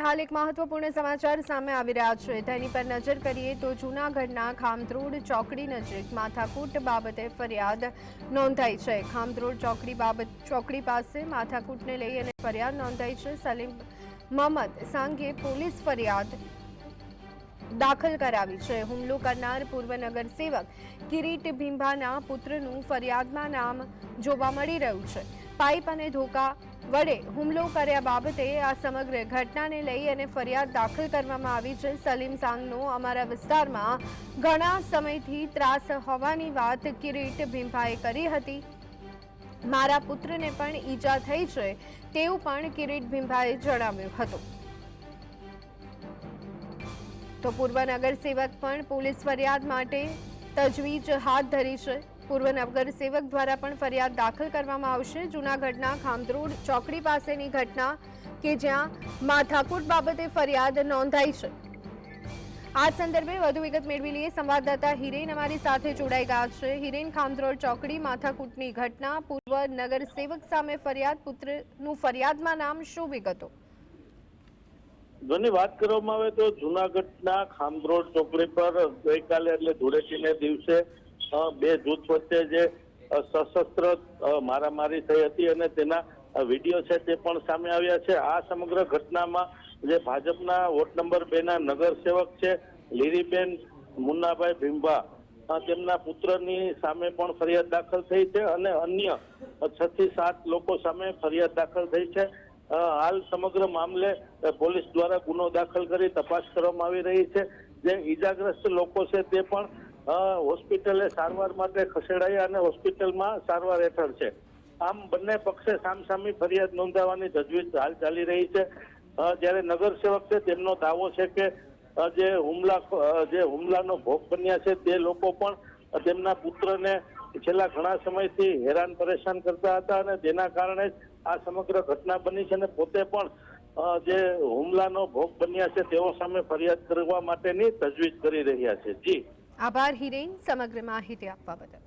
હાલ એક મહત્વપૂર્ણ સમાચાર સામે આવી રહ્યા છે તેની પર નજર કરીએ તો જૂનાગઢના ખામત્રોડ ચોકડી નજીક માથાકૂટ બાબતે ફરિયાદ નોંધાઈ છે। ખામત્રોડ ચોકડી પાસે માથાકૂટને લઈ અને ફરિયાદ નોંધાઈ છે। સલીમ મહમદ સાંગે પોલીસ ફરિયાદ દાખલ કરાવી છે। હુમલો કરનાર પૂર્વ નગરસેવક કિરીટ ભીંભાના પુત્રનું ફરિયાદમાં નામ જોવા મળી રહ્યું છે। પાઇપ અને ધોકા વડે હુમલો કર્યા બાબતે આ સમગ્ર ઘટનાને લઈ અને ફરિયાદ દાખલ કરવામાં આવી છે। સલીમ સાંગનો અમારા વિસ્તારમાં ઘણા સમયથી ત્રાસ હોવાની વાત કિરીટ ભીંભાએ કરી હતી। મારા પુત્રને પણ ઈજા થઈ છે તેવું પણ કિરીટ ભીંભાએ જણાવ્યું હતું। તો પૂર્વ નગરસેવક પણ પોલીસ ફરિયાદ માટે તજવીજ હાથ ધરી છે। પૂર્વ નગરસેવક દ્વારા પણ ફરિયાદ દાખલ કરવામાં આવશે। જૂનાગઢના ખામત્રોડ ચોકડી પાસેની ઘટના કે જ્યાં માથાકૂટ બાબતે ફરિયાદ નોંધાઈ છે। આ સંદર્ભે વધુ વિગત મેળવી લઈએ। સંવાદદાતા હિરેન અમારી સાથે જોડાઈ ગયા છે। હિરેન, ખામત્રોડ ચોકડી માથાકૂટની ઘટના, પૂર્વ નગરસેવક સામે ફરિયાદ, પુત્રનું ફરિયાદમાં નામ, શું વિગતો? ઘણી વાત કરવામાં આવે તો જૂનાગઢના ખામત્રોડ ચોકડી પર ગઈકાલે એટલે ધૂળેટીને દિવસે બે જૂથ વચ્ચે જે સશસ્ત્ર મારામારી થઈ હતી અને તેના વિડીયો છે તે પણ સામે આવ્યા છે। આ સમગ્ર ઘટનામાં જે ભાજપના વોર્ડ નંબર 2 ના નગરસેવક છે લીરીબેન મુન્નાભાઈ ભીંભા, તેમના પુત્રની સામે પણ ફરિયાદ દાખલ થઈ છે અને અન્ય 6 થી 7 લોકો સામે ફરિયાદ દાખલ થઈ છે। હાલ સમગ્ર મામલે પોલીસ દ્વારા ગુનો દાખલ કરી તપાસ કરવામાં આવી રહી છે। જે ઈજાગ્રસ્ત લોકો છે તે પણ હોસ્પિટલે સારવાર માટે ખસેડાયા અને હોસ્પિટલમાં સારવાર હેઠળ છે। આમ બંને પક્ષે સામસામી ફરિયાદ નોંધાવવાની તજવીજ હાલ ચાલી રહી છે। જ્યારે નગરસેવક છે તેમનો દાવો છે કે જે હુમલાનો ભોગ બન્યા છે તે લોકો પણ તેમના પુત્રને છેલ્લા ઘણા સમયથી હેરાન પરેશાન કરતા હતા અને જેના કારણે આ સમગ્ર ઘટના બની છે અને પોતે પણ જે હુમલાનો ભોગ બન્યા છે તેઓ સામે ફરિયાદ કરવા માટેની તજવીજ કરી રહ્યા છે। જી આભાર હિરેન, સમગ્ર માહિતી આપવા બદલ।